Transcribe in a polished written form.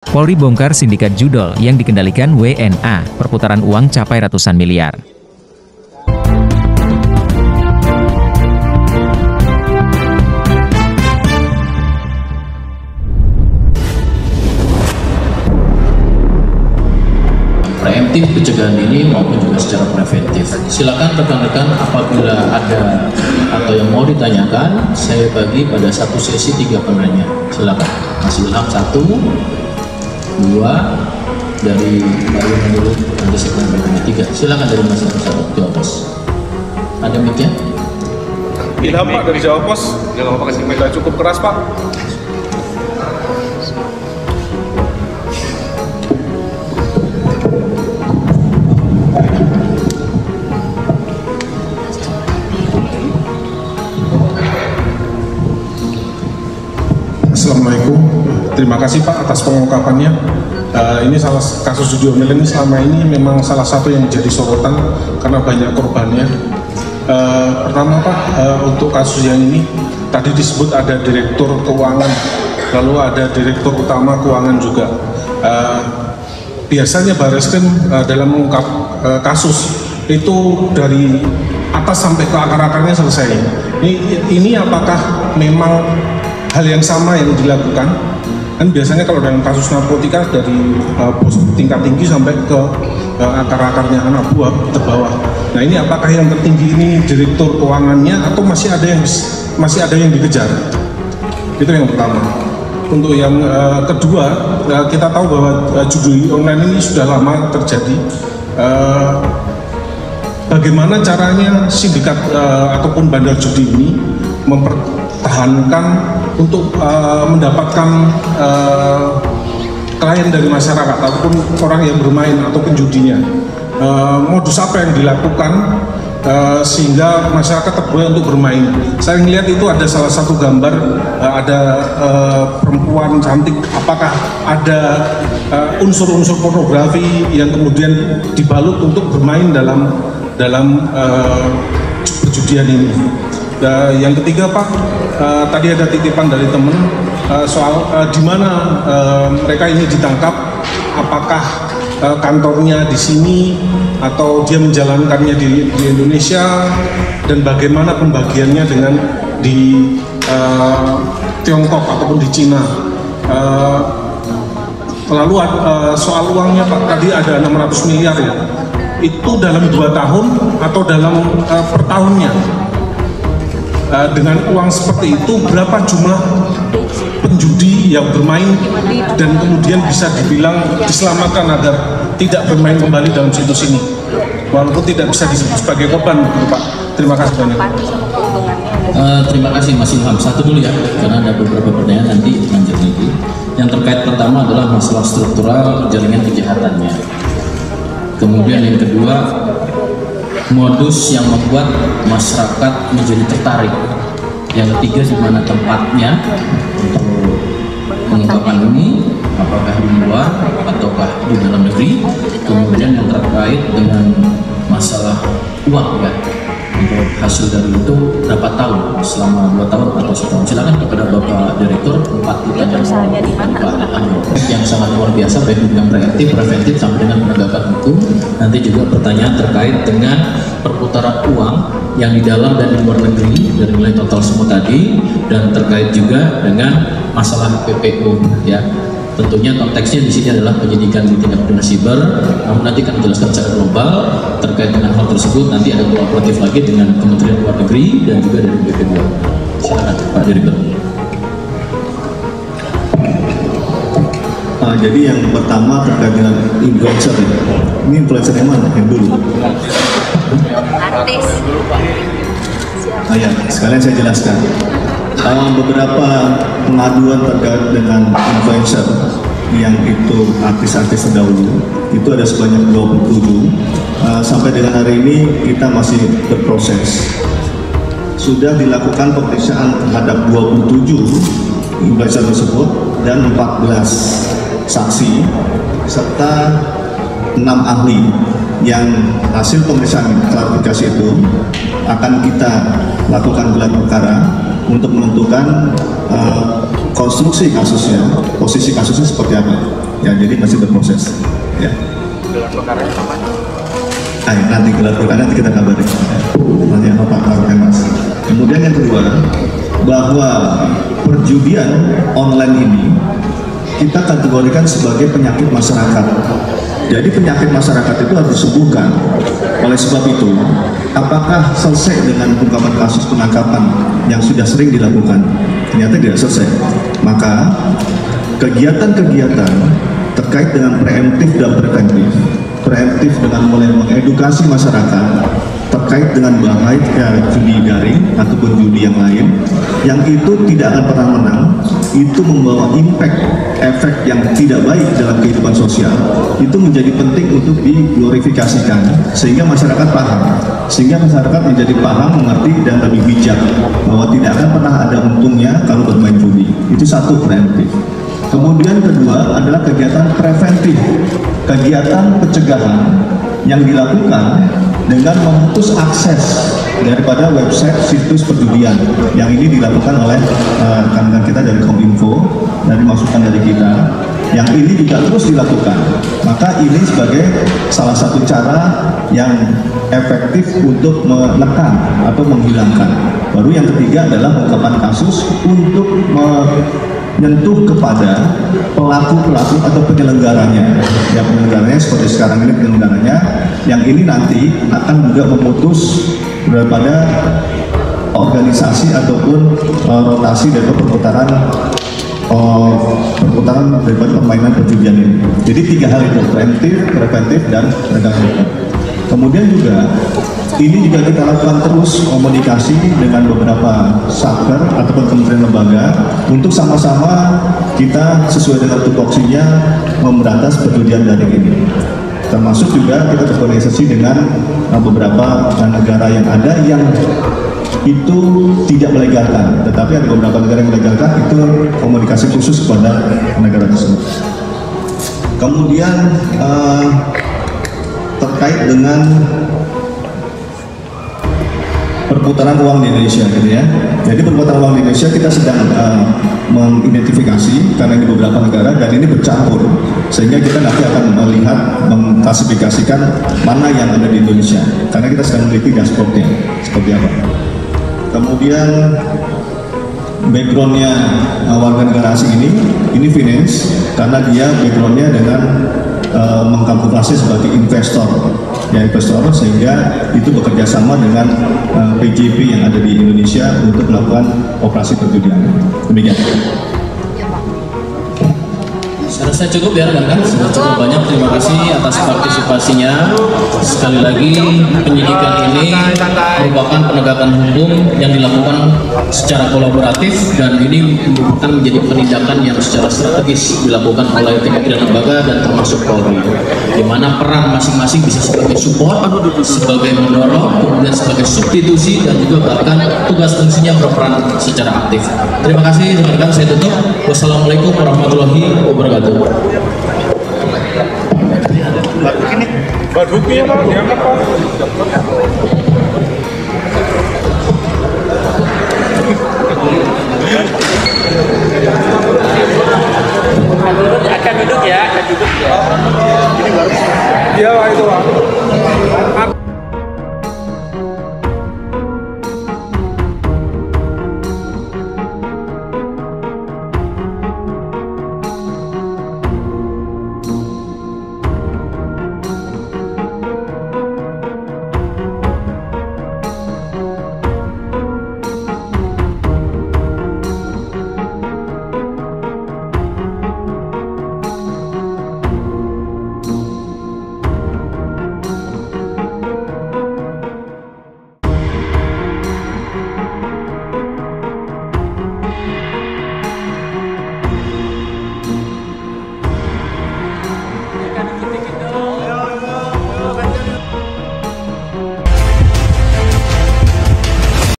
Polri bongkar sindikat judol yang dikendalikan WNA, perputaran uang capai ratusan miliar. Preemptif pencegahan ini maupun juga secara preventif. Silakan rekan-rekan apabila ada atau yang mau ditanyakan, saya bagi pada satu sesi 3 penanya. Silakan. Mas Ilham 1, 2, dari Mbak Yuna dulu, nanti saya berikutnya 3. Silakan dari Mas Ilham 1, Jawa Pos. Ada mic-nya? Ilham Pak dari Jawa Pos. Jangan lupa kasih mic cukup keras Pak. Assalamualaikum, terima kasih Pak atas pengungkapannya. Ini kasus judi online ini selama ini memang salah satu yang menjadi sorotan karena banyak korbannya. Pertama Pak, untuk kasus yang ini tadi disebut ada direktur keuangan, lalu ada direktur utama keuangan juga. Biasanya Barreskrim dalam mengungkap kasus itu dari atas sampai ke akar-akarnya selesai. Ini apakah memang hal yang sama yang dilakukan? Kan biasanya kalau dalam kasus narkotika dari pos tingkat tinggi sampai ke akar-akarnya anak buah ke bawah. Nah ini apakah yang tertinggi ini direktur keuangannya atau masih ada yang dikejar? Itu yang pertama. Untuk yang kedua, kita tahu bahwa judi online ini sudah lama terjadi. Bagaimana caranya sindikat ataupun bandar judi ini mempertahankan untuk mendapatkan klien dari masyarakat ataupun orang yang bermain atau penjudinya, modus apa yang dilakukan sehingga masyarakat tergoyah untuk bermain. Saya melihat itu ada salah satu gambar, ada perempuan cantik, apakah ada unsur-unsur pornografi yang kemudian dibalut untuk bermain dalam perjudian ini. Yang ketiga Pak, tadi ada titipan dari teman soal di mana mereka ini ditangkap, apakah kantornya di sini atau dia menjalankannya di Indonesia, dan bagaimana pembagiannya dengan di Tiongkok ataupun di Cina. Lalu soal uangnya Pak, tadi ada 600 miliar ya, itu dalam 2 tahun atau dalam per tahunnya? Dengan uang seperti itu berapa jumlah penjudi yang bermain dan kemudian bisa dibilang diselamatkan agar tidak bermain kembali dalam situs ini, walaupun tidak bisa disebut sebagai korban, Pak. Terima kasih banyak. Terima kasih Mas Ilham. 1 dulu ya, karena ada beberapa pertanyaan nanti lanjut lagi. Yang terkait pertama adalah masalah struktural jaringan kejahatannya. Kemudian yang kedua, modus yang membuat masyarakat menjadi tertarik. Yang ketiga, di mana tempatnya untuk pengungkapan ini, apakah di luar ataukah di dalam negeri. Kemudian yang terkait dengan masalah uang ya, untuk hasil dari itu berapa tahun, selama 2 tahun atau setahun. Silakan kepada Bapak Direktur 4 pertanyaan yang sangat luar biasa, baik dengan preventif sampai dengan penegakan hukum. Nanti juga pertanyaan terkait dengan perputaran uang yang di dalam dan di luar negeri dari nilai total semua tadi, dan terkait juga dengan masalah PPO ya. Tentunya konteksnya di sini adalah penyidikan di tindak pidana siber, namun nanti akan dijelaskan secara global terkait dengan hal tersebut. Nanti ada kolaboratif lagi dengan Kementerian Luar Negeri dan juga dari BP2. Silakan Pak Direktur. Jadi yang pertama terkait dengan influencer. Ini influencer yang mana? Yang dulu? Artis. Ya, sekalian saya jelaskan. Beberapa pengaduan terkait dengan influencer yang itu artis-artis terdahulu itu ada sebanyak 27. Sampai dengan hari ini kita masih berproses. Sudah dilakukan pemeriksaan terhadap 27 influencer tersebut dan 14 saksi serta 6 ahli yang hasil pemeriksaan klarifikasi itu akan kita lakukan gelar perkara untuk menentukan konstruksi kasusnya, posisi kasusnya seperti apa. Ya, jadi masih berproses. Ya. Gelar perkaranya kapan? Nanti gelar perkara nanti kita kabarin. Nanti apa Pak Mas. Kemudian yang kedua, bahwa perjudian online ini kita kategorikan sebagai penyakit masyarakat. Jadi penyakit masyarakat itu harus disembuhkan. Oleh sebab itu, apakah selesai dengan pengungkapan kasus penangkapan yang sudah sering dilakukan? Ternyata tidak selesai. Maka kegiatan-kegiatan terkait dengan preemptif dan preventif dengan mulai mengedukasi masyarakat terkait dengan bahaya judi daring ataupun judi yang lain, yang itu tidak akan pernah menang, itu membawa efek yang tidak baik dalam kehidupan sosial, itu menjadi penting untuk diglorifikasikan sehingga masyarakat paham, menjadi paham, mengerti dan lebih bijak bahwa tidak akan pernah ada untungnya kalau bermain judi. Itu satu, preemptif. Kemudian kedua adalah kegiatan preventif, kegiatan pencegahan yang dilakukan dengan memutus akses daripada website situs perjudian. Yang ini dilakukan oleh rekan-rekan kita dari Kominfo, dari masukan dari kita. Yang ini juga terus dilakukan. Maka ini sebagai salah satu cara yang efektif untuk menekan atau menghilangkan. Baru yang ketiga adalah pengungkapan kasus untuk menyentuh kepada pelaku-pelaku atau penyelenggaranya. Ya, penyelenggaranya seperti sekarang ini penyelenggaranya, yang ini nanti akan juga memutus daripada organisasi ataupun rotasi dari perputaran daripada permainan perjudian ini. Jadi tiga hal itu, preventif, dan penegakan hukum. Kemudian juga ini juga kita lakukan terus komunikasi dengan beberapa satker ataupun kementerian lembaga untuk sama-sama kita sesuai dengan tupoksinya memberantas perjudian daring ini. Termasuk juga kita berkoordinasi dengan beberapa negara yang ada yang itu tidak melegalkan, tetapi ada beberapa negara yang melegalkan, itu komunikasi khusus kepada negara tersebut. Kemudian terkait dengan perputaran uang di Indonesia, gitu ya. Jadi perputaran uang di Indonesia kita sedang mengidentifikasi karena ini beberapa negara dan ini bercampur, sehingga kita nanti akan melihat mengklasifikasikan mana yang ada di Indonesia karena kita sedang meneliti dashboardnya seperti apa. Kemudian backgroundnya warga negara asing ini finance karena dia backgroundnya dengan mengkalkulasi sebagai investor, sehingga itu bekerja sama dengan PJP yang ada di Indonesia untuk melakukan operasi perjudian. Demikian. Saya rasa cukup ya rekan-rekan, sudah cukup banyak. Terima kasih atas partisipasinya. Sekali lagi, penyidikan ini merupakan penegakan hukum yang dilakukan secara kolaboratif dan ini merupakan menjadi penindakan yang secara strategis dilakukan oleh kementerian lembaga dan termasuk Polri, di mana peran masing-masing bisa sebagai support, sebagai mendorong, kemudian sebagai substitusi dan juga bahkan tugas fungsinya berperan secara aktif. Terima kasih rekan-rekan, saya tutup. Wassalamualaikum warahmatullahi wabarakatuh. Baduknya Pak, diangkat Pak. Akan duduk ya. Ini baru. Iya Pak, itu Pak.